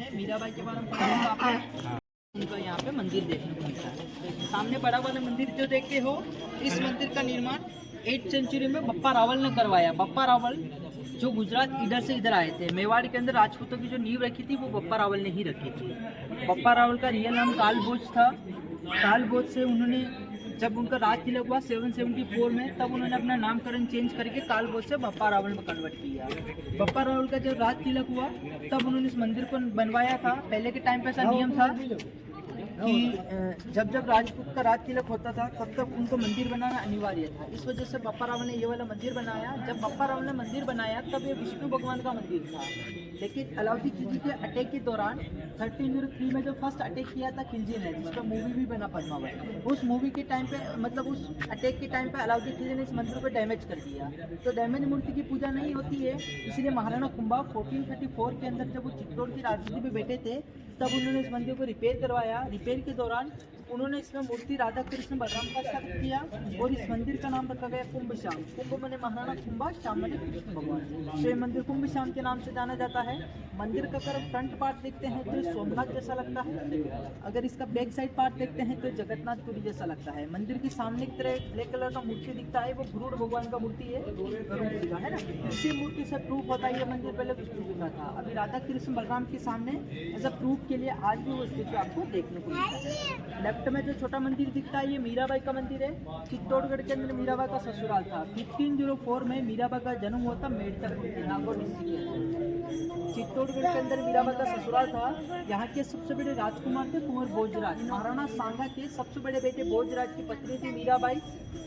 है मीराबाई के बारे में पता होगा आपको। उनका यहाँ पे मंदिर देखने को मिलता है। सामने बड़ा वाला मंदिर जो देखते हो, इस मंदिर का निर्माण 8th सेंचुरी में बप्पा रावल ने करवाया। बप्पा रावल जो गुजरात इधर से इधर आए थे, मेवाड़ के अंदर राजपूतों की जो नींव रखी थी वो बप्पा रावल ने ही रखी थी। बप्पा रावल का रियल नाम कालभोज था। कालभोज से उन्होंने, जब उनका राज तिलक हुआ 774 में, तब उन्होंने अपना नामकरण चेंज करके कालभोज से बप्पा रावल में कन्वर्ट किया। बप्पा रावल का जब राज तिलक हुआ तब उन्होंने इस मंदिर को बनवाया था। पहले के टाइम पे ऐसा नियम था कि जब जब राजपूत का राज तिलक होता था तब तक उनको मंदिर बनाना अनिवार्य था। इस वजह से बप्पा रावल ने ये वाला मंदिर बनाया। जब बप्पा रावल ने मंदिर बनाया तब ये विष्णु भगवान का मंदिर था, लेकिन अलाउद्दीन खिलजी के अटैक के दौरान 1303 में जो फर्स्ट अटैक किया था खिलजी ने, जिसका मूवी भी बना पद्मावत, उस मूवी के टाइम पे, मतलब उस अटैक के टाइम पे अलाउद्दीन खिलजी ने इस मंदिर को डैमेज कर दिया। तो डैमेज मूर्ति की पूजा नहीं होती है, इसलिए महाराणा कुंभा 1434 के अंदर जब वो चित्तौड़ की राजनीति में बैठे थे तब उन्होंने इस मंदिर को रिपेयर करवाया। रिपेयर के दौरान उन्होंने इसमें मूर्ति राधा कृष्ण बलराम का स्थापित किया और इस मंदिर का नाम रखा गया कुंभ श्याम। कुंभ मने महाराणा कुंभा, श्याम मने कृष्ण भगवान। तो ये मंदिर कुंभ श्याम के नाम से जाना जाता है। मंदिर का अगर फ्रंट पार्ट देखते हैं तो सोमनाथ जैसा लगता है, अगर इसका बैक साइड पार्ट देखते हैं तो जगन्नाथपुरी जैसा लगता है। मंदिर के सामने की तरह ब्लैक कलर का मूर्ति दिखता है, वो गरुड़ भगवान का मूर्ति है, गरुड़ जी का है ना। इसी मूर्ति से प्रूफ होता है ये मंदिर पहले विष्णु जी का था। अभी राधा कृष्ण बलराम के सामने एज अ प्रूफ के लिए आज भी वो स्टेचू आपको देखने को मिलता है। लेफ्ट में जो छोटा मंदिर दिखता है ये मीराबाई का मंदिर है। चित्तौड़गढ़ के अंदर मीराबाई का ससुराल था। 1504 में मीराबाई का जन्म हुआ था मेड़तापुर के नागौर डिस्ट्रिक्ट के अंदर। चित्तौड़गढ़ के अंदर मीराबाई का ससुराल था। यहाँ के सबसे बड़े राजकुमार थे कुंवर भोजराज। महाराणा सांगा के सबसे बड़े बेटे भोजराज की पत्नी थी मीराबाई।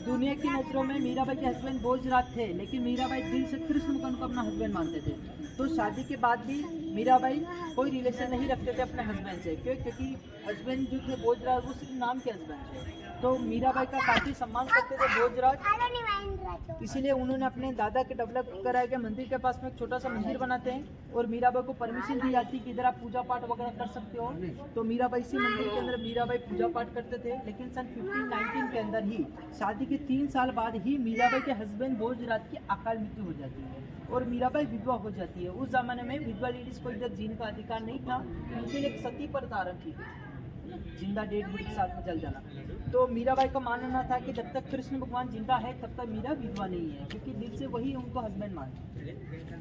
दुनिया की नजरों में मीराबाई के हस्बैंड भोजराज थे, लेकिन मीराबाई दिल से कृष्ण को अपना हस्बैंड मानते थे। तो शादी के बाद भी मीराबाई कोई रिलेशन नहीं रखते थे अपने हस्बैंड से। क्यों? क्योंकि हस्बैंड जो थे भोजराज वो सिर्फ नाम के हस्बैंड थे। तो मीराबाई का काफ़ी सम्मान करते थे भोजराज, इसीलिए उन्होंने अपने दादा के डेवलप कराए गए मंदिर के पास में एक छोटा सा मंदिर बनाते हैं और मीराबाई को परमिशन दी जाती है कि इधर आप पूजा पाठ वगैरह कर सकते हो। तो मीराबाई इसी मंदिर के अंदर मीराबाई पूजा पाठ करते थे। लेकिन सन 1519 के अंदर ही, शादी के 3 साल बाद ही मीराबाई के हस्बैंड भोजराज की अकाल मृत्यु हो जाती है और मीराबाई विधवा हो जाती है। उस जमाने में विधवा लेडीज को इधर जीने का अधिकार नहीं था, उनके लिए एक सती प्रथा रखी थी, जिंदा डेड बॉडी के साथ में जल जाना। तो मीराबाई का मानना था कि जब तक कृष्ण भगवान जिंदा है तब तक मीरा विधवा नहीं है, क्योंकि दिल से वही उनको हस्बैंड मानते।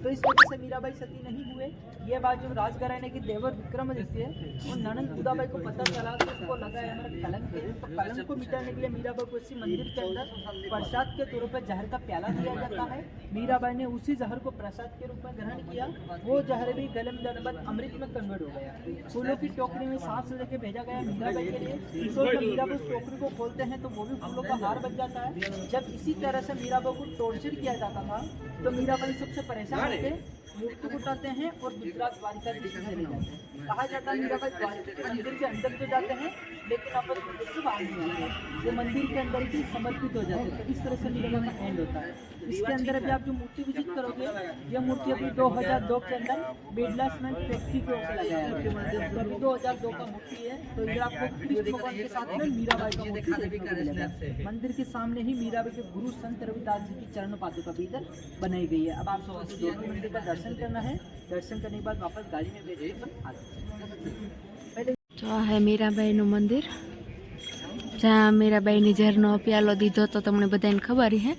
तो इस वजह से मीराबाई सती नहीं हुए। ये बात जो राजघराने की देवर विक्रमादित्य और ननंद उदाबाई को पता चला तो उसको लगा है हमारा कलंक है। तो कलंक को मिटाने के लिए मीराबाई को इसी मंदिर के अंदर प्रसाद के तौर पर जहर का प्याला दिया जाता है। मीराबाई ने उसी जहर को प्रसाद के रूप में ग्रहण किया। वो जहर भी गले में जाने बाद अमृत में कन्वर्ट हो गया। फूलों की टोकरी में सांस लेके भेजा गया मीराबाई के लिए। तो जब मीराबाई उस टोकरी को खोलते हैं तो वो भी फूलों का हार बन जाता है। जब इसी तरह से मीराबाई को टॉर्चर किया जाता था तो मीराबाई सबसे परेशान होकर मूर्ति उठाते हैं और गुजरात द्वारिका चले जाते हैं। कहा जाता है मीराबाई द्वारिका के मंदिर के अंदर तो जाते हैं लेकिन आप उससे बाहर नहीं आते, वो मंदिर के अंदर ही समर्पित हो जाते हैं। तो इस तरह से मीराबाई का एंड होता है। इसके अंदर अभी आप जो मूर्ति विजिट करोगे, यह मूर्ति अभी 2002 के अंदर बिरला सीमेंट फैक्ट्री की ओर से लगाया है। अभी 2002 का मूर्ति है। तो इधर आपको कृष्ण भगवान के साथ में मीराबाई का मूर्ति देखने को मिलेगा। मंदिर के सामने ही मीराबाई के गुरु संत रविदास जी की चरण पादुका भी इधर बनाई गई है। अब आप सबको मंदिर का दर्शन करना है। दर्शन करने के बाद वापस गाड़ी में बैठे तो आ है मीराबाईનું મંદિર, જ્યાં મીરાબાઈની ઝેરનો પ્યાલો દીધો તો તમને બધાને ખબર હે।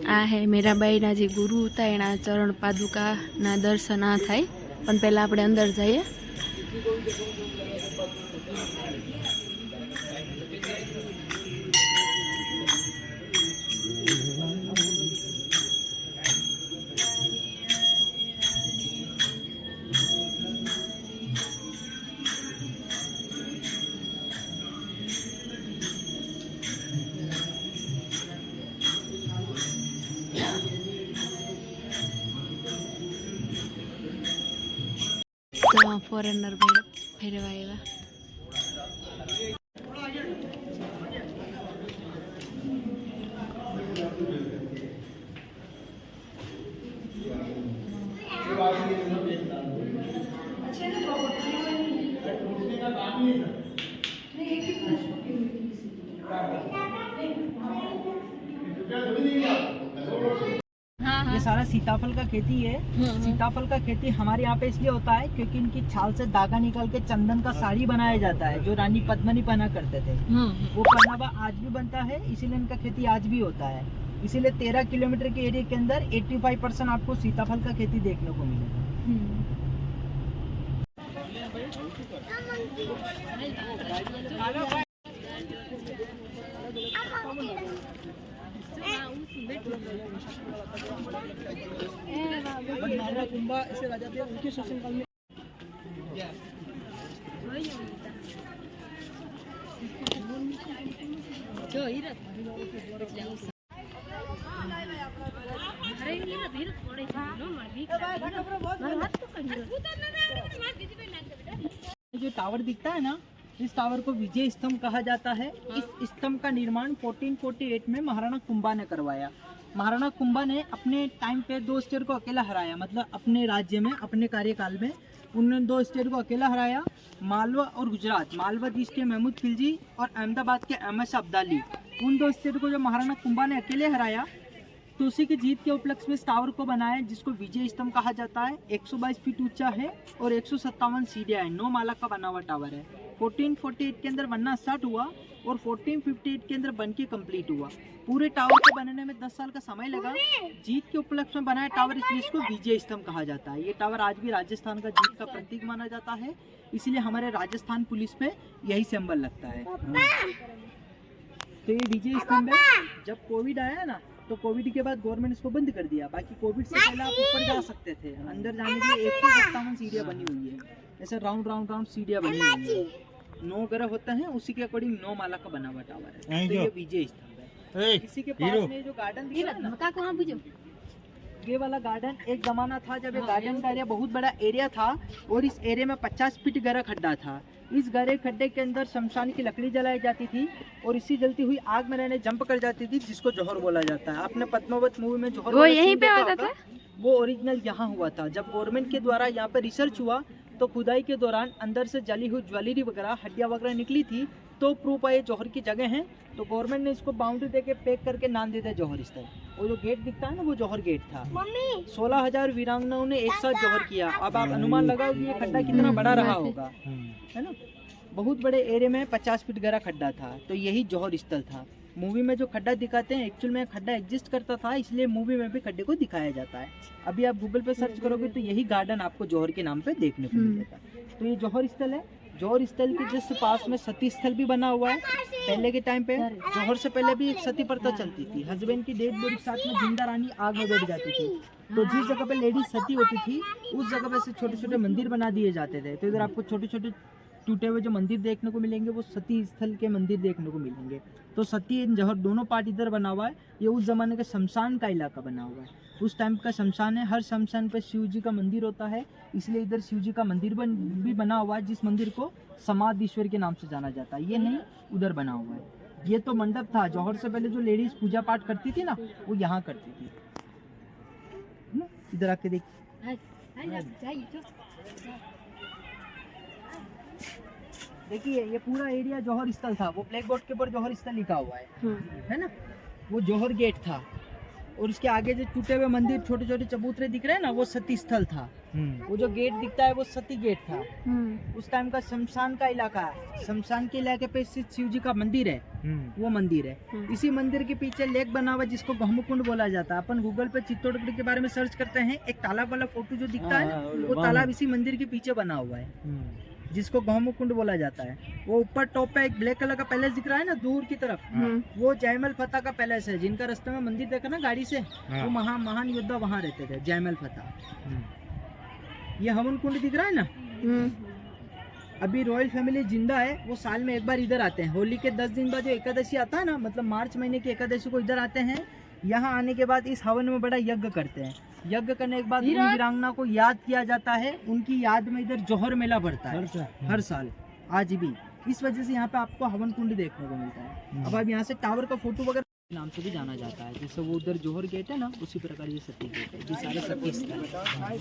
આ હે મીરાબાઈના જે ગુરુ હતા એના ચરણ પાદુકાના દર્શન આ થાય, પણ પહેલાં આપણે અંદર જઈએ। તો ફોરેનર ફેરવા આવ્યા। ये सारा सीताफल का खेती है। सीताफल का खेती हमारे यहाँ पे इसलिए होता है क्योंकि इनकी छाल से धागा निकाल के चंदन का साड़ी बनाया जाता है, जो रानी पद्मिनी पहना करते थे। वो पहनावा आज भी बनता है, इसीलिए इनका खेती आज भी होता है। इसीलिए 13 किलोमीटर के एरिया के अंदर 85% आपको सीताफल का खेती देखने को मिलेगा। कुंभा ऐसे राजा थे, उनके शासनकाल में जो टावर दिखता है ना, इस टावर को विजय स्तंभ कहा जाता है। इस स्तंभ का निर्माण 1448 में महाराणा कुंभा ने करवाया। महाराणा कुंभा ने अपने टाइम पे 2 स्टेट को अकेला हराया, मतलब अपने राज्य में, अपने कार्यकाल में उन्होंने 2 स्टेट को अकेला हराया, मालवा और गुजरात। मालवा देश के महमूद खिलजी और अहमदाबाद के अहमद शाह अब्दाली, उन 2 स्टेट को जब महाराणा कुंभा ने अकेले हराया तो उसी की जीत के उपलक्ष्य में इस टावर को बनाया, जिसको विजय स्तंभ कहा जाता है। 122 फीट ऊंचा है और 157 सीढ़ियाँ हैं। 9 माला का बना हुआ टावर है। 1448 के अंदर बनना स्टार्ट हुआ और 1458 के अंदर बन के कम्प्लीट हुआ। पूरे टावर को बनने में 10 साल का समय लगा। जीत के उपलक्ष्य में बनाया टावर, इसलिए इसको विजय स्तंभ कहा जाता है। ये टावर आज भी राजस्थान का जीत का प्रतीक माना जाता है, इसीलिए हमारे राजस्थान पुलिस पे यही सिंबल लगता है। तो ये विजय स्तंभ है। जब कोविड आया ना, तो कोविड के बाद गवर्नमेंट इसको बंद कर दिया। बाकी कोविड से पहले आप ऊपर जा सकते थे। अंदर जाने के लिए 157 सीढ़ियाँ बनी हुई है। ऐसे राउंड राउंड राउंड सीढ़ियाँ बनी हुई है। 9 ग्रह होते हैं, उसी के अकॉर्डिंग 9 माला का बना हुआ टावर है। तो ये विजय स्तंभ है। किसी के पास में जो गार्डन दिख रहा है ना, ये वाला गार्डन एक जमाना था जब ये गार्डन का एरिया बहुत बड़ा एरिया था और इस एरिया में 50 फीट गहरा खड्डा था। इस गहरे खड्डे के अंदर शमशान की लकड़ी जलाई जाती थी और इसी जलती हुई आग में रहने जंप कर जाती थी, जिसको जौहर बोला जाता है। आपने पद्मावत मूवी में जौहर वो यहीं पे होता था, वो ओरिजिनल यहाँ हुआ था। जब गवर्नमेंट के द्वारा यहाँ पे रिसर्च हुआ तो खुदाई के दौरान अंदर से जली हुई ज्वेलरी वगैरह, हड्डियाँ वगैरह निकली थी, तो प्रूफ है ये जौहर की जगह है। तो गवर्नमेंट ने इसको बाउंड्री देके पैक करके नाम दे दिया जौहर स्थल। वो जो गेट दिखता है ना, वो जौहर गेट था। 16,000 वीरांगनाओं ने एक साथ जौहर किया। अब आप अनुमान लगाओ कि ये खड्डा कितना बड़ा रहा होगा, है ना। बहुत बड़े एरिया में 50 फीट गहरा खड्डा था, तो यही जौहर स्थल था। मूवी में जो खड्डा दिखाते हैं, एक्चुअल में खड्डा एग्जिस्ट करता था, इसलिए मूवी में भी खड्डे को दिखाया जाता है। अभी आप गूगल पे सर्च करोगे तो यही गार्डन आपको जौहर के नाम पे देखने को मिलेगा। तो ये जौहर स्थल है। जौहर स्थल के जस्ट पास में सती स्थल भी बना हुआ है। पहले के टाइम पे, जौहर से पहले भी एक सती प्रथा चलती थी। हस्बैंड की डेड बॉडी साथ में जिंदा रानी आग में बैठ जाती थी, तो जिस जगह पे लेडीज सती होती थी उस जगह पे से छोटे छोटे मंदिर बना दिए जाते थे। तो इधर आपको छोटे छोटे टूटे हुए जो मंदिर देखने को मिलेंगे, वो सती स्थल के मंदिर देखने को मिलेंगे। तो सती जौहर दोनों पार्ट इधर बना हुआ है। ये उस जमाने के शमशान का इलाका बना हुआ है, उस टाइम का शमशान है। हर शमशान पे शिव जी का मंदिर होता है, इसलिए इधर शिव जी का मंदिर भी बना हुआ है, जिस मंदिर को समाधीश्वर के नाम से जाना जाता है। ये नहीं, उधर बना हुआ है। ये तो मंडप था। जौहर से पहले जो लेडीज पूजा पाठ करती थी ना, वो यहाँ करती थी। इधर आके देखिए, देखिए ये पूरा एरिया जौहर स्थल था। वो ब्लैक बोर्ड के ऊपर जौहर स्थल लिखा हुआ है ना। वो जौहर गेट था और उसके आगे जो टूटे हुए मंदिर, छोटे छोटे चबूतरे दिख रहे हैं ना, वो सती स्थल था। वो जो गेट दिखता है वो सती गेट था। उस टाइम का शमशान का इलाका है। शमशान के इलाके पे स्थित शिव जी का मंदिर है, वो मंदिर है। इसी मंदिर के पीछे लेक बना हुआ है, जिसको गहमुकुंड बोला जाता है। अपन गूगल पे चित्तौड़गढ़ के बारे में सर्च करते हैं, एक तालाब वाला फोटो जो दिखता है ना, वो तालाब इसी मंदिर के पीछे बना हुआ है, जिसको गहमुकुंड बोला जाता है। वो ऊपर टॉप पे एक ब्लैक कलर का पैलेस दिख रहा है ना, दूर की तरफ, वो जयमल फतेह का पैलेस है। जिनका रास्ते में मंदिर देखा ना गाड़ी से, वो महान योद्धा वहाँ रहते थे, जयमल फतेह। ये हवन कुंड दिख रहा है ना, अभी रॉयल फैमिली जिंदा है। वो साल में एक बार इधर आते हैं। होली के 10 दिन बाद जो एकादशी आता है ना, मतलब मार्च महीने की एकादशी को इधर आते हैं। यहाँ आने के बाद इस हवन में बड़ा यज्ञ करते हैं। यज्ञ करने के बाद उन वीरांगना को याद किया जाता है। उनकी याद में इधर जौहर मेला बढ़ता है हर साल, आज भी। इस वजह से यहाँ पे आपको हवन कुंड देखने को मिलता है। अब आप यहाँ से टावर का फोटो वगैरह नाम से भी जाना जाता है। जैसे वो उधर जौहर गेट है ना, उसी प्रकार ये सती गेट है। ये सारे सती स्थल है।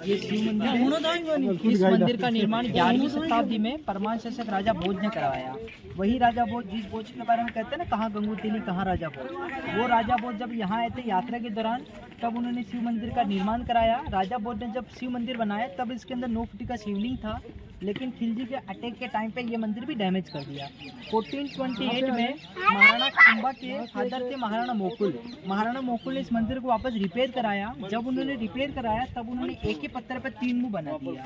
ये शिव मंदिर है। इस मंदिर का निर्माण 11वीं शताब्दी में परमान शासक राजा भोज ने करवाया। वही राजा भोज, जिस भोज के बारे में कहते हैं ना, कहाँ गंगोत्री कहाँ राजा भोज, वो राजा भोज जब यहाँ आए थे यात्रा के दौरान, तब उन्होंने शिव मंदिर का निर्माण कराया। राजा भोज ने जब शिव मंदिर बनाया तब इसके अंदर 9 फुट का शिवलिंग था, लेकिन खिलजी के अटैक के टाइम पे ये मंदिर भी डैमेज कर दिया। 1428 में महाराणा कुंभा के फादर थे महाराणा मोकुल। महाराणा मोकुल ने इस मंदिर को वापस रिपेयर कराया। जब उन्होंने रिपेयर कराया तब उन्होंने एक ही पत्थर पर 3 मुंह बना दिया।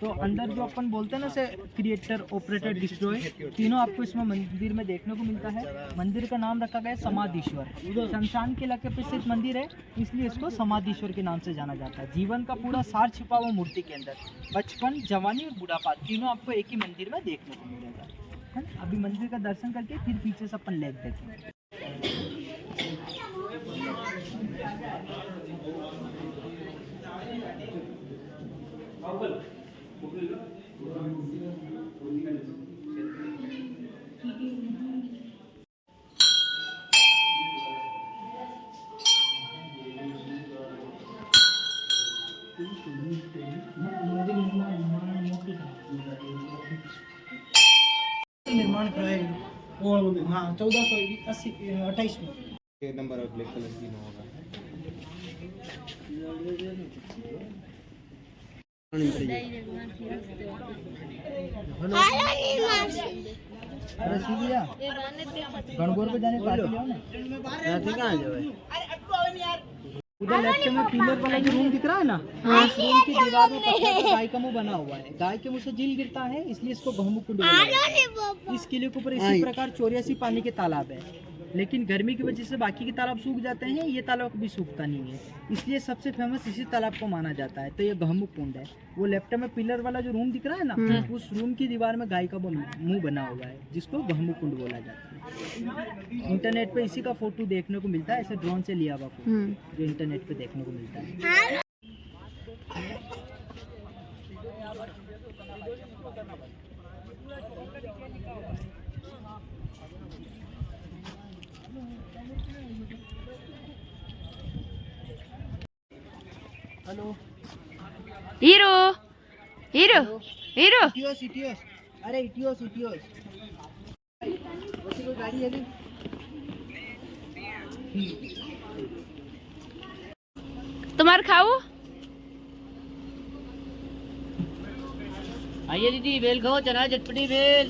तो अंदर जो अपन बोलते हैं ना से क्रिएटर, ऑपरेटर, डिस्ट्रॉय, तीनों आपको इसमें मंदिर में देखने को मिलता है। मंदिर का नाम रखा गया है समाधीश्वर। शमशान के इलाके पर स्थित मंदिर है, इसलिए इसको समाधीश्वर के नाम से जाना जाता है। जीवन का पूरा सार छिपा हुआ मूर्ति के अंदर, बचपन, जवानी और बुढ़ापा तीनों आपको एक ही मंदिर में देखने को मिलेगा। है ना? अभी मंदिर का दर्शन करके फिर पीछे से अपन लेक देखेंगे। निर्माण कराया हाँ 1428 में। नंबर और ब्लैक कलर की होगा। गणगौर पे जाने का उधर लेफ्ट में पिलर वाला जो रूम दिख रहा है ना, उस रूम की दीवार में पत्थर का गाय का मुंह बना हुआ है। गाय के मुंह से झील गिरता है, इसलिए इसको गहमुकुंड बोला जाता है। इस किले के ऊपर इसी प्रकार 84 पानी के तालाब है, लेकिन गर्मी की वजह से बाकी के तालाब सूख जाते हैं, ये तालाब कभी सूखता नहीं है, इसलिए सबसे फेमस इसी तालाब को माना जाता है। तो ये गहमुख कुंड है। वो लेफ्ट में पिलर वाला जो रूम दिख रहा है ना, उस रूम की दीवार में गाय का मुंह बना हुआ है, जिसको गहमुख कुंड बोला जाता है। इंटरनेट पे इसी का फोटो देखने को मिलता है, ऐसे ड्रोन से लिया हुआ फोटो जो इंटरनेट पे देखने को मिलता है। Hello hero hero hero Etios Etios, अरे इटियोस इटियोस कोई गाड़ी है तुम्हारे खाऊ आइए दीदी, बेल खाओ, चना चटपटी बेल।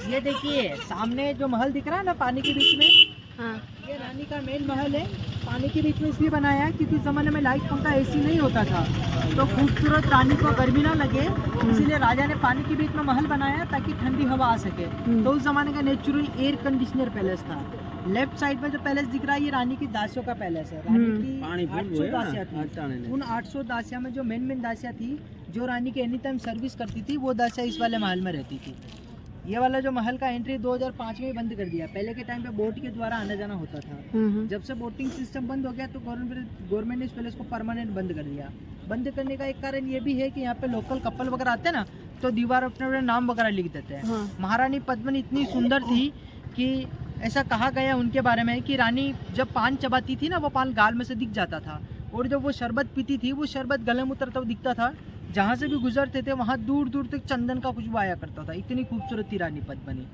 ये देखिए सामने जो महल दिख रहा है ना पानी के बीच में, हाँ ये रानी का मेन महल है। पानी के बीच में इसलिए बनाया है क्योंकि उस जमाने में लाइट पंखा एसी नहीं होता था, तो खूबसूरत रानी को गर्मी ना लगे, इसीलिए राजा ने पानी के बीच में महल बनाया ताकि ठंडी हवा आ सके। तो उस जमाने का नेचुरल एयर कंडीशनर पैलेस था। लेफ्ट साइड में जो पैलेस दिख रहा है ये रानी की दासियों का पैलेस है। रानी की 800 दासियां थी। उन 800 दासियां में जो मेन दासियां थी, जो रानी की एनी टाइम सर्विस करती थी, वो दासियां इस वाले महल में रहती थी। ये वाला जो महल का एंट्री 2005 में बंद कर दिया। पहले के टाइम पे बोट के द्वारा आना जाना होता था। जब से बोटिंग सिस्टम बंद हो गया तो गवर्नमेंट ने इस पैलेस को परमानेंट बंद कर दिया। बंद करने का एक कारण ये भी है कि यहाँ पे लोकल कपल वगैरह आते हैं ना, तो दीवार अपने अपने नाम वगैरह लिख देते हैं। महारानी पद्मिनी इतनी सुंदर थी कि ऐसा कहा गया उनके बारे में कि रानी जब पान चबाती थी ना, वो पान गाल में से दिख जाता था, और जब वो शरबत पीती थी वो शरबत गले में उतरता हुआ दिखता था। जहाँ से भी गुजरते थे वहाँ दूर दूर तक चंदन का खुशबू आया करता था। इतनी खूबसूरत थी रानी पद्मिनी।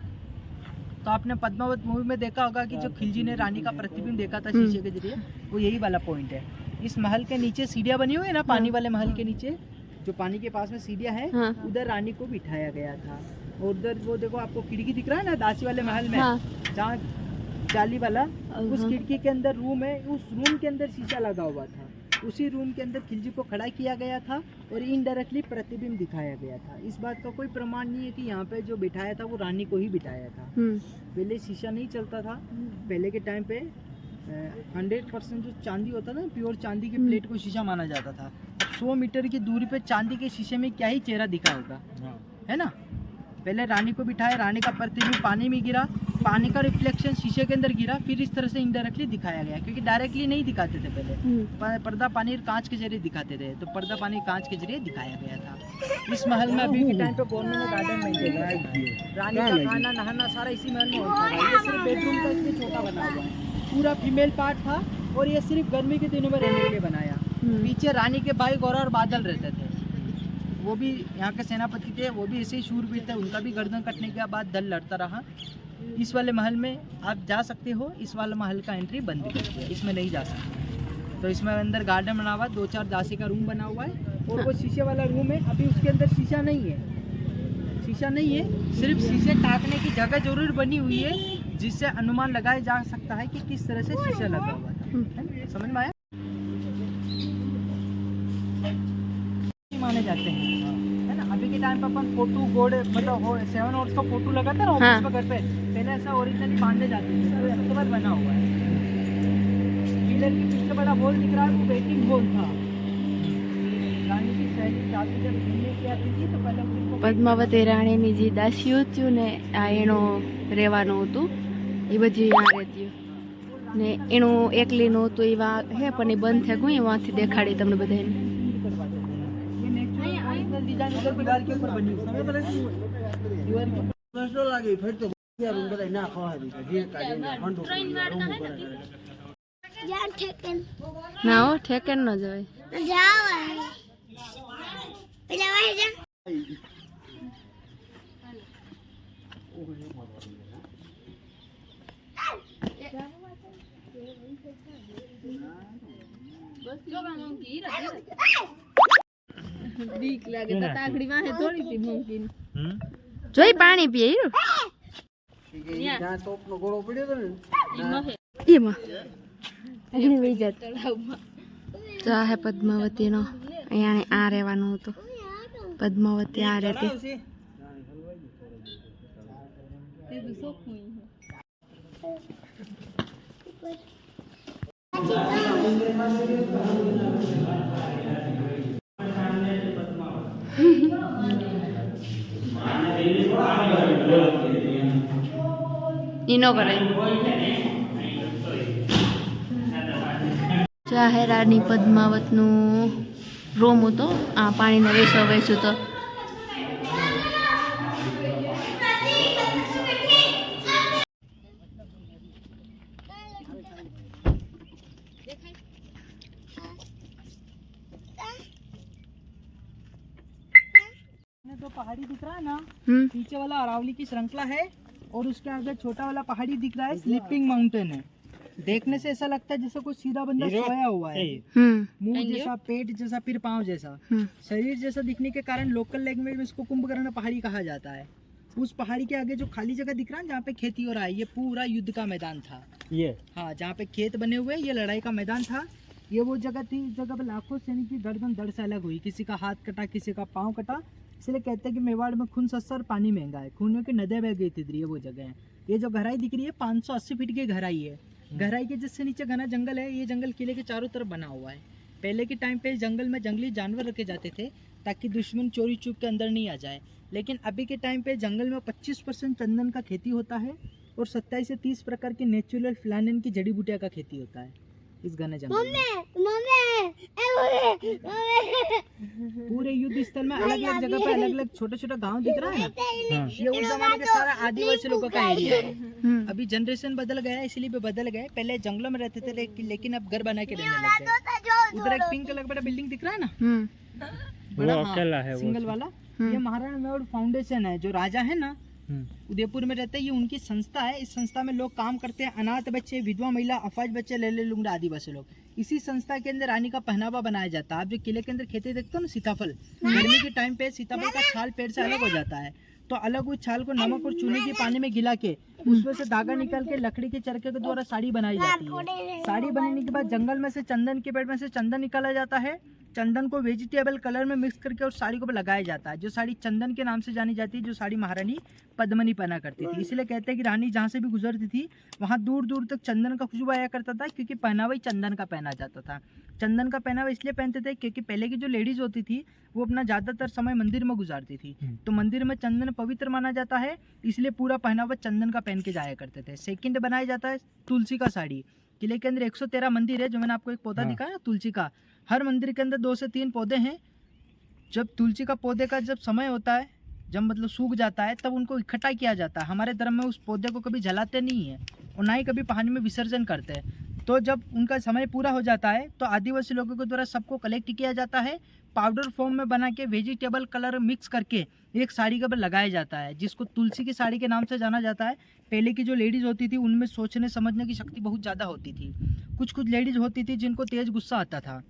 तो आपने पद्मावत मूवी में देखा होगा कि जो खिलजी ने रानी का प्रतिबिंब देखा था शीशे के जरिए, वो यही वाला पॉइंट है। इस महल के नीचे सीढ़ियाँ बनी हुई है ना, पानी वाले महल के नीचे जो पानी के पास में सीढ़ियाँ है, उधर रानी को बिठाया गया था। और उधर वो देखो आपको खिड़की दिख रहा है ना दासी वाले महल में, जहाँ जाली वाला, उस खिड़की के अंदर रूम है, उस रूम के अंदर शीशा लगा हुआ था। उसी रूम के अंदर खिलजी को खड़ा किया गया था और इनडायरेक्टली प्रतिबिंब दिखाया गया था। इस बात का कोई प्रमाण नहीं है कि यहाँ पे जो बिठाया था वो रानी को ही बिठाया था। पहले शीशा नहीं चलता था। पहले के टाइम पे 100% जो चांदी होता था, प्योर चांदी की प्लेट को शीशा माना जाता था। 100 मीटर की दूरी पे चांदी के शीशे में क्या ही चेहरा दिखा होगा, है ना। पहले रानी को बिठाया, रानी का प्रतिबिंब पानी में गिरा, पानी का रिफ्लेक्शन शीशे के अंदर गिरा, फिर इस तरह से इनडायरेक्टली दिखाया गया, क्योंकि डायरेक्टली नहीं दिखाते थे पहले, पर्दा पानी कांच के जरिए दिखाते थे, तो पर्दा पानी कांच के जरिए दिखाया गया था। इस महल में अभी के टाइम पे गवर्नमेंट ने गार्डन मेंटेन किया, रानी का खाना नहाना सारा इसी महल में होता है। ये सिर्फ बेडरूम का इसलिए छोटा बना हुआ है, पूरा फीमेल पार्ट था, और ये सिर्फ गर्मी के दिनों में रहने के लिए बनाया। पीछे रानी के भाई गौरा और बादल रहते थे, वो भी यहाँ के सेनापति थे, वो भी ऐसे ही शूरवीर थे, उनका भी गर्दन कटने के बाद दल लड़ता रहा। इस वाले महल में आप जा सकते हो, इस वाले महल का एंट्री बंद कर दिया, इसमें नहीं जा सकते। तो इसमें अंदर गार्डन बना हुआ है, 2-4 दासी का रूम बना हुआ है, और वो शीशे वाला रूम है। अभी उसके अंदर शीशा नहीं है, शीशा नहीं है, सिर्फ शीशे टाकने की जगह जरूर बनी हुई है, जिससे अनुमान लगाया जा सकता है कि किस तरह से शीशा लगा हुआ था। समझ में आया? माने जाते हैं, है ना। अभी के टाइम पर अपन फोटो घोड़े मतलब 7 हॉर्स का फोटो लगाता है ना ऑफिस में, घर पे पहले ऐसा ओरिजिनली बांधे जाते थे, तो इसके बाद बना हुआ है। पिलर के पीछे बड़ा होल दिख रहा है, वो वेटिंग होल था। रानी की सहेली चाची जब घूमने की आती थी तो पहले उनको પદ્માવતી રાણીની જે દાસીઓ થયું ને આ એનો રહેવાનું હતું, એ બધી અહીંયા રહેતી ને એનું એકલીનું હતું, એવા હે પણ એ બંધ થયા હું એવાથી દેખાડી તમને બધાને। डिजाइन उधर दीवार के ऊपर बनी हुई है, दीवार के ऊपर लागे फिर तो रूम बताई ना खवा दी जे काजे ना फंडो यार ठेकन ના હો ઠેકેન ન જવાય। जाओ पहले वही जा બીક લાગે તો તાકડી વાહે થોડી પી મૂકીન જોઈ પાણી પીએ હીરો जहां टॉप नो गोळो પડ્યો તો ને એમાં એની વઈ જાત તળાવમાં। તો આ હે પદ્માવતીનો, અહીંયા આ રહેવાનું હતું, પદ્માવતી આ રહેતી। ઈનો કરે ચાહે રાની પદ્માવતનું રૂમ હતો, આ પાણીને વેસો વેચ્યું તો जो पहाड़ी दिख रहा है ना, हम्म पीछे वाला अरावली की श्रृंखला है, और उसके आगे छोटा वाला पहाड़ी दिख रहा है, स्लीपिंग माउंटेन है। देखने से ऐसा लगता है जैसे कोई सीधा बंदा सोया हुआ है, मुंह जैसा, पेट जैसा, फिर पाँव जैसा, शरीर जैसा दिखने के कारण लोकल लैंग्वेज में इसको कुंभकर्ण पहाड़ी कहा जाता है। उस पहाड़ी के आगे जो खाली जगह दिख रहा है जहाँ पे खेती हो रहा है, ये पूरा युद्ध का मैदान था। ये हाँ, जहाँ पे खेत बने हुए, ये लड़ाई का मैदान था। ये वो जगह थी, इस जगह पे लाखों सैनिक की गर्दन दर्द से अलग हुई, किसी का हाथ कटा, किसी का पाँव कटा। इसलिए कहते हैं कि मेवाड़ में खून सस्ता और पानी महंगा है, खून की नदियाँ बह गई थी, ये वो जगह है। ये जो गहराई दिख रही है 580 फीट की गहराई है। गहराई के जिससे नीचे घना जंगल है, ये जंगल किले के चारों तरफ बना हुआ है। पहले के टाइम पे जंगल में जंगली जानवर रखे जाते थे ताकि दुश्मन चोरी चुप के अंदर नहीं आ जाए, लेकिन अभी के टाइम पे जंगल में 25% चंदन का खेती होता है, और 27 से 30 प्रकार की नेचुरल फ्लानिन की जड़ी बूटियाँ का खेती होता है इस घने जंगल में। पूरे युद्ध स्थल में अलग अलग जगह पे अलग अलग छोटे छोटे गांव दिख रहा है ना, ये उस जमाने के सारा आदिवासी लोगों का एरिया है। अभी जनरेशन बदल गया है, इसलिए भी बदल गए। पहले जंगलों में रहते थे, लेकिन अब घर बना के रहने लग गए। उधर एक पिंक कलर का बिल्डिंग दिख रहा है ना, बड़ा अकेला है, सिंगल वाला, ये महाराणा प्रताप फाउंडेशन है। जो राजा है ना उदयपुर में रहते हैं, ये उनकी संस्था है। इस संस्था में लोग काम करते हैं, अनाथ बच्चे, विधवा महिला, अफाज बच्चे, लैले लुंगड़ा, आदिवासी लोग। इसी संस्था के अंदर रानी का पहनावा बनाया जाता है। आप जो किले के अंदर खेती देखते हो ना, सीताफल, गर्मी के टाइम पे सीताफल का छाल पेड़ से अलग हो जाता है, तो अलग उस छाल को नमक और चूने के पानी में गिला के उसमें से धागा निकाल के लकड़ी के चरखे के द्वारा साड़ी बनाई जाती है। साड़ी बनाने के बाद जंगल में से चंदन के पेड़ में से चंदन निकाला जाता है। चंदन को वेजिटेबल कलर में मिक्स करके उस साड़ी को लगाया जाता है। जो साड़ी चंदन के नाम से जानी जाती है, जो साड़ी महारानी पद्मनी पहना करती थी। इसलिए कहते हैं कि रानी जहाँ से भी गुजरती थी वहाँ दूर दूर तक चंदन का खुशबू आया करता था, क्योंकि पहनावा ही चंदन का पहना जाता था। चंदन का पहनावा इसलिए पहनते थे क्योंकि पहले की जो लेडीज होती थी वो अपना ज़्यादातर समय मंदिर में गुजारती थी, तो मंदिर में चंदन पवित्र माना जाता है, इसलिए पूरा पहनावा चंदन का पहना पहन के जाया करते थे। सेकंड बनाया जाता है तुलसी का साड़ी। किले के अंदर 113 मंदिर है, जो मैंने आपको एक पौधा दिखाया ना तुलसी का, हर मंदिर के अंदर 2 से 3 पौधे हैं। जब तुलसी का पौधे का जब समय होता है, जब मतलब सूख जाता है, तब उनको इकट्ठा किया जाता है। हमारे धर्म में उस पौधे को कभी जलाते नहीं है और ना ही कभी पानी में विसर्जन करते हैं। तो जब उनका समय पूरा हो जाता है तो आदिवासी लोगों के द्वारा सबको कलेक्ट किया जाता है, पाउडर फॉर्म में बना के वेजिटेबल कलर मिक्स करके एक साड़ी के ऊपर लगाया जाता है, जिसको तुलसी की साड़ी के नाम से जाना जाता है। पहले की जो लेडीज़ होती थी उनमें सोचने समझने की शक्ति बहुत ज़्यादा होती थी। कुछ लेडीज़ होती थी जिनको तेज़ गुस्सा आता था,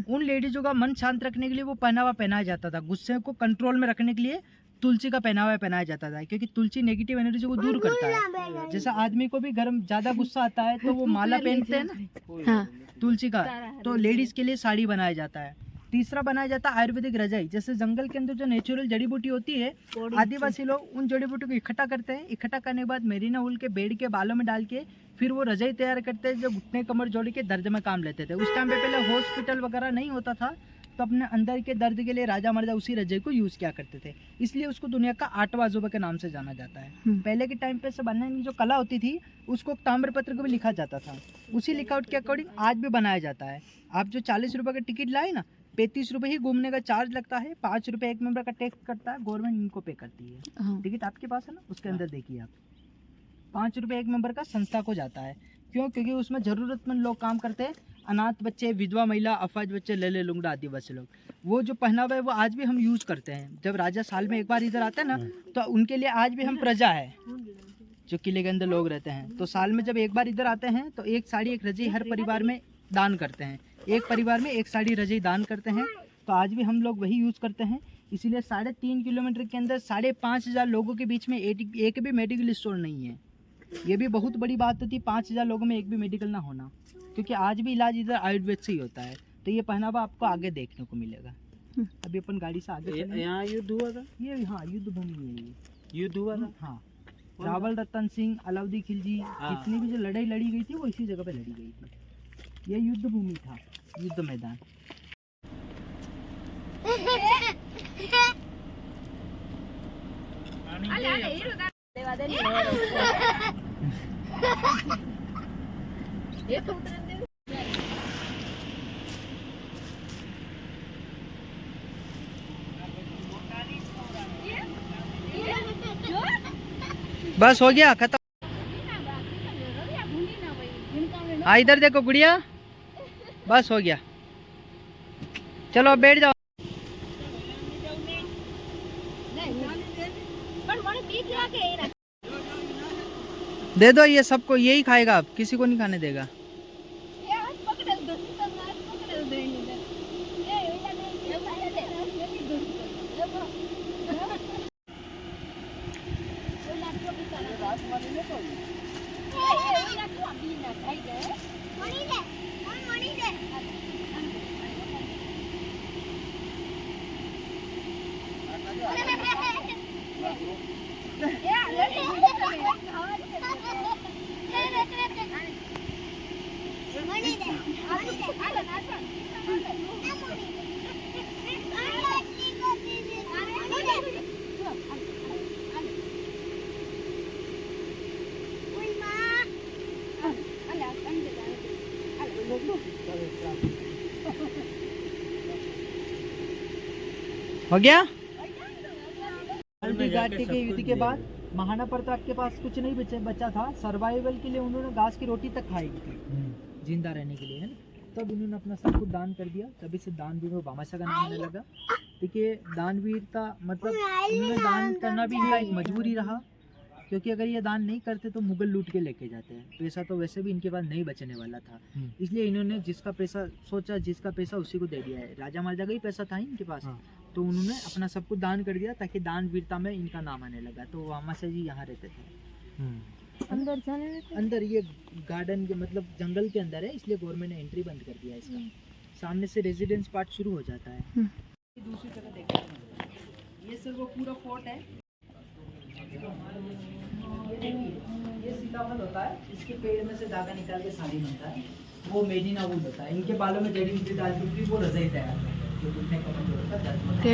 उन लेडीज़ों का मन शांत रखने के लिए वो पहनावा पहनाया जाता था। गुस्से को कंट्रोल में रखने के लिए तुलसी का पहनावा पहनाया जाता था, क्योंकि तुलसी नेगेटिव एनर्जी को दूर करता है। जैसा आदमी को भी गर्म ज़्यादा गुस्सा आता है तो वो माला पहनते हैं ना हाँ तुलसी का, तो लेडीज़ के लिए साड़ी बनाया जाता है। तीसरा बनाया जाता है आयुर्वेदिक रजाई। जैसे जंगल के अंदर जो नेचुरल जड़ी बूटी होती है, आदिवासी लोग उन जड़ी बूटी को इकट्ठा करते हैं। इकट्ठा करने के बाद मेरीना ऊल के बेड़ के बालों में डाल के फिर वो रजाई तैयार करते हैं, जो घुटने कमर जोड़ के दर्द में काम लेते थे। उस टाइम पे पहले हॉस्पिटल वगैरह नहीं होता था, तो अपने अंदर के दर्द के लिए राजा महाराजा उसी रजाई को यूज़ किया करते थे। इसलिए उसको दुनिया का 8वां अजूबा के नाम से जाना जाता है। पहले के टाइम पे से बनने की जो कला होती थी उसको ताम्र पत्र को भी लिखा जाता था। उसी लिखावट के अकॉर्डिंग आज भी बनाया जाता है। आप जो 40 रुपये का टिकट लाए ना, 35 रुपये ही घूमने का चार्ज लगता है, 5 रुपये एक मेंबर का टैक्स कटता है, गवर्नमेंट इनको पे करती है। टिकट आपके पास है ना, उसके अंदर देखिए आप 5 रुपये एक मेंबर का संस्था को जाता है। क्यों? क्योंकि उसमें ज़रूरतमंद लोग काम करते हैं, अनाथ बच्चे, विधवा महिला, अफाज बच्चे, लले लुंगड़ा आदिवासी लोग। वो जो पहनावा है वो आज भी हम यूज़ करते हैं। जब राजा साल में एक बार इधर आते हैं ना, तो उनके लिए आज भी हम प्रजा है जो किले के अंदर लोग रहते हैं। तो साल में जब एक बार इधर आते हैं तो एक साड़ी एक रजाई हर परिवार में दान करते हैं। एक परिवार में एक साड़ी रजाई दान करते हैं। तो आज भी हम लोग वही यूज़ करते हैं। इसीलिए 3.5 किलोमीटर के अंदर 5,500 लोगों के बीच में एक भी मेडिकल स्टोर नहीं है। ये भी बहुत बड़ी बात होती है, 5,000 लोगों में एक भी मेडिकल ना होना, क्योंकि आज भी इलाज इधर आयुर्वेद से ही होता है। तो ये पहनावा आपको आगे देखने को मिलेगा। अभी अपन गाड़ी से आगे यहाँ युद्ध हुआ था, ये हाँ युद्ध भूमि है। ये युद्ध हुआ था। हाँ, रावल रतन सिंह, अलाउद्दीन खिलजी, जितनी भी जो लड़ाई लड़ी गई थी वो इसी जगह पे लड़ी गई थी। ये युद्ध भूमि था, युद्ध मैदान। बस हो गया खत्म। हाँ इधर देखो गुड़िया, बस हो गया, चलो अब बैठ जाओ। दे दो, ये सबको यही खाएगा, अब किसी को नहीं खाने देगा। हो गया। हल्दी घाटी के युद्ध के बाद महाराणा प्रताप के पास कुछ नहीं बचा था। सर्वाइवल के लिए उन्होंने घास की रोटी तक खाई थी, जिंदा रहने के लिए, है ना। तब उन्होंने अपना सब कुछ दान कर दिया, तभी से दानवीर में भामाशाह का नाम आने लगा। देखिए दानवीरता मतलब उन्होंने दान करना भी इनका एक मजबूरी रहा, क्योंकि अगर ये दान नहीं करते तो मुगल लूट के लेके जाते हैं। पैसा तो वैसे भी इनके पास नहीं बचने वाला था, इसलिए इन्होंने जिसका पैसा सोचा, जिसका पैसा उसी को दे दिया है। राजा महाराजा का ही पैसा था इनके पास, तो उन्होंने अपना सब कुछ दान कर दिया ताकि दान वीरता में इनका नाम आने लगा। तो भामाशाह जी यहाँ रहते थे। अंदर ये गार्डन के मतलब जंगल के अंदर है, इसलिए गवर्नमेंट ने एंट्री बंद कर दिया इसका। सामने से रेजिडेंस पार्ट शुरू हो जाता है। दूसरी तरफ देखते हैं, ये सर वो पूरा फोर्ट है। ये सीताफल होता है, इसके पेड़ में से धागा निकाल के साड़ी बनता है, वो मेरीना वूल होता है। इनके बालों में जड़ी बूटी डाल के वो रजाई तैयार करते हैं, जो घुटने कमर जोड़ का दर्द होता है।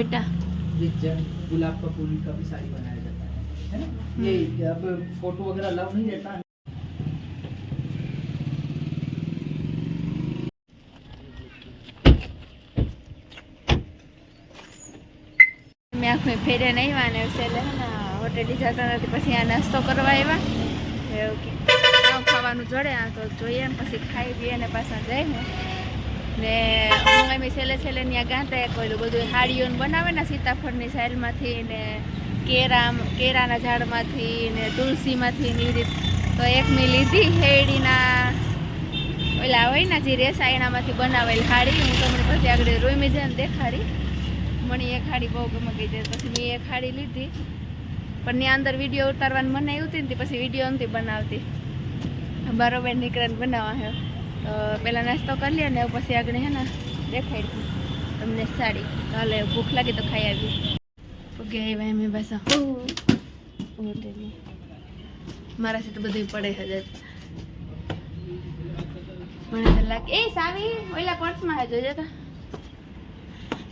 गुलाब का फूल का भी साड़ी बनाया जाता है है ना। ये अब फोटो वगैरह अलाउ नहीं रहता। મેં આખું ફેરે નહીં વાને એટલે હે ને હોટેલી જતા નથી, પછી આ નાસ્તો કરવા આવ્યા એવું કે ખાવાનું જોડે આ તો જોઈએ ને પછી ખાઈ પીએ ને પાછા જાય ને હું એમ છેલ્લે છેલ્લે ત્યાં ગાંઠે કોઈલું બધું હાડીઓને બનાવે ને સીતાફળની સાઈલમાંથી ને કેરાના ઝાડમાંથી ને તુલસીમાંથી ને એવી રીતે તો એક મેં લીધી હેડીના ઓલા હોય ને જે રેસાયણામાંથી બનાવેલ હાડી હું તમને પછી આગળ રોમી જાય ને દેખાડી મને એક હાડી બહુ ગમે ગઈ જાય પછી મેં એક હાડી લીધી પણ ત્યાં અંદર વિડીયો ઉતારવાની મને આવતી ને પછી વિડીયો નથી બનાવતી બરોબર નીકળીને બનાવવા હે તો પહેલાં નાસ્તો કરી લે ને પછી આગળ હે ને દેખાડી તમને સાડી તો હાલે ભૂખ લાગી તો ખાઈ આવી ઓકે આવ્યા એમ બસ હોટેલ મારાથી તો બધું પડે છે મને તો લાગે એ સાવી ઓલા પર્સમાં હે જોજે તો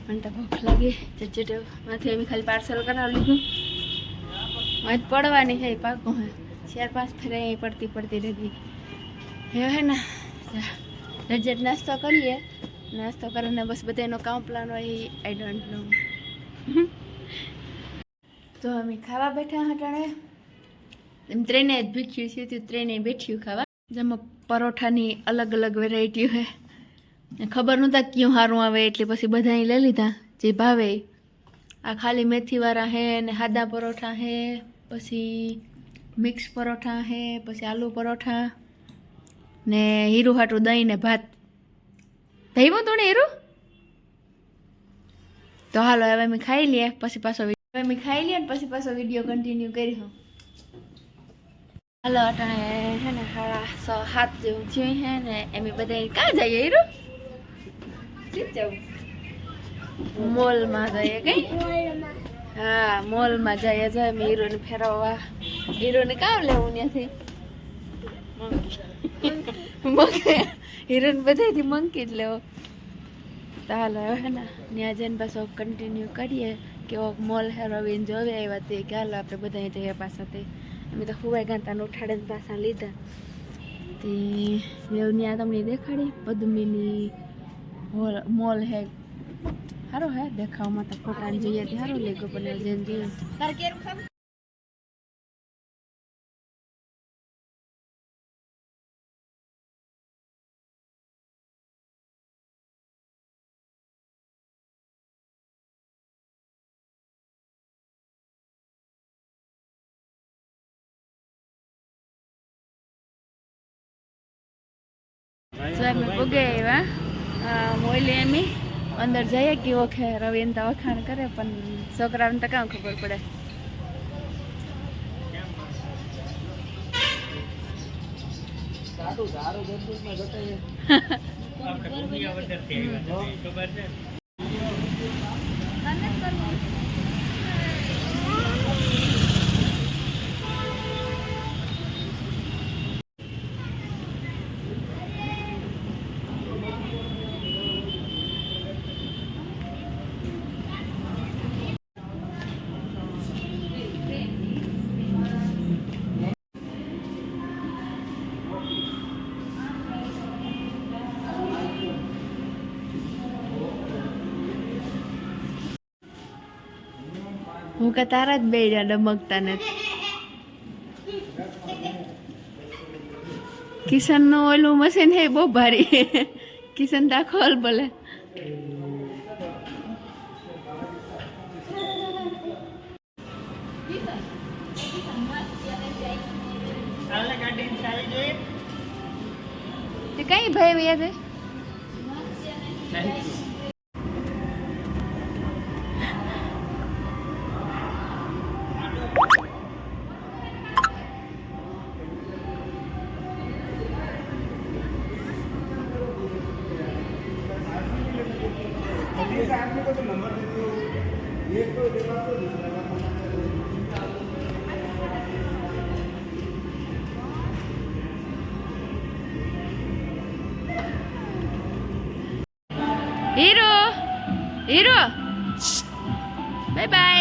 મને તો ભૂખ લાગી ચચેટ માંથી એમ ખાલી પાર્સલ કરાવી લીધું आज पढ़वानी है पाको है 4-5 फेरे यहीं पढ़ती रही है ना रजत नाश्तो कर लिए नाश्तो करने बस बताइए काम प्लान वही आई डोंट नो तो हम खावा बैठा हटाने ट्रेने बैठी थी ट्रेने बैठी खावा जब परोठा ની अलग अलग वेरायटी है खबर नता क्यों हारू आवे એટલે પછી બધા લઈ લીધા જે ભાવે आ खाली मेथी वाला है ने सादा परोठा है पछी मिक्स परोठा है पछी आलू परोठा ने हीरू हाटू दही ने भात भाईबो तो ने हीरू तो हालो हवे मैं खाई लिए पछी पाछो हवे मैं खाई लिए पछी पाछो विडियो कंटिन्यू करी हूं हालो अटाणे है ने 6:30 जेवुं थयुं है ने एमे बधाई का जाए हीरू सीट जाऊ मॉल में जाए कई हाँ मॉल में जाए जो हीरो ने फेरवा हीरो ने क्या लेवू थी हीरो ने बधाई थी मंकी ज लेवो तो हाल है ना ત્યાં જઈને પાછો કન્ટિન્યુ કરીએ કેવો મોલ હે રવિને જોવે આવ્યા તે કે હાલો આપણે બધા જઈએ પાછા તે અમે તો હુવાઈ ગાંતાને ઉઠાડીને પાછા લીધા તે ત્યાં તમને દેખાડી પદ્મિની મોલ હે हारो है देखा तो फोटा જોઈએ thì हारो लेगो बने जेन જોઈએ so અમે પગે આવ્યા મોઈલે એમી अंदर जाइए कि वो खे रवीन तो वखाण करे पण छोकरा ने तो क्या खबर पड़े હું કે તારા જ બે ડમકતા નથી કિશન નું ઓલું મશીન હે બહુ ભારી કિશન દાખલ બોલે કઈ ભાઈ ભૈયા છે हीरो हीरो बाय बाय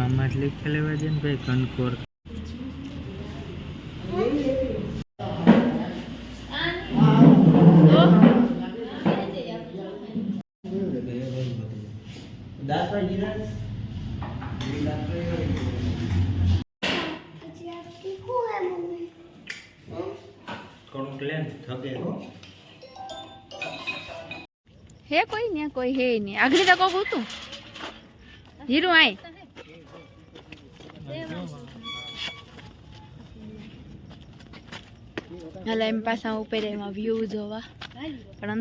આમાં લીખે લેવા દે ને ભાઈ કનકોર થોડુંક લે થગે હે કોઈ ને કોઈ હે નહીં આગળ તો કોક હતું હીરું આય હાલ એમ પાછા ઉપર એમાં વ્યૂ જોવા પણ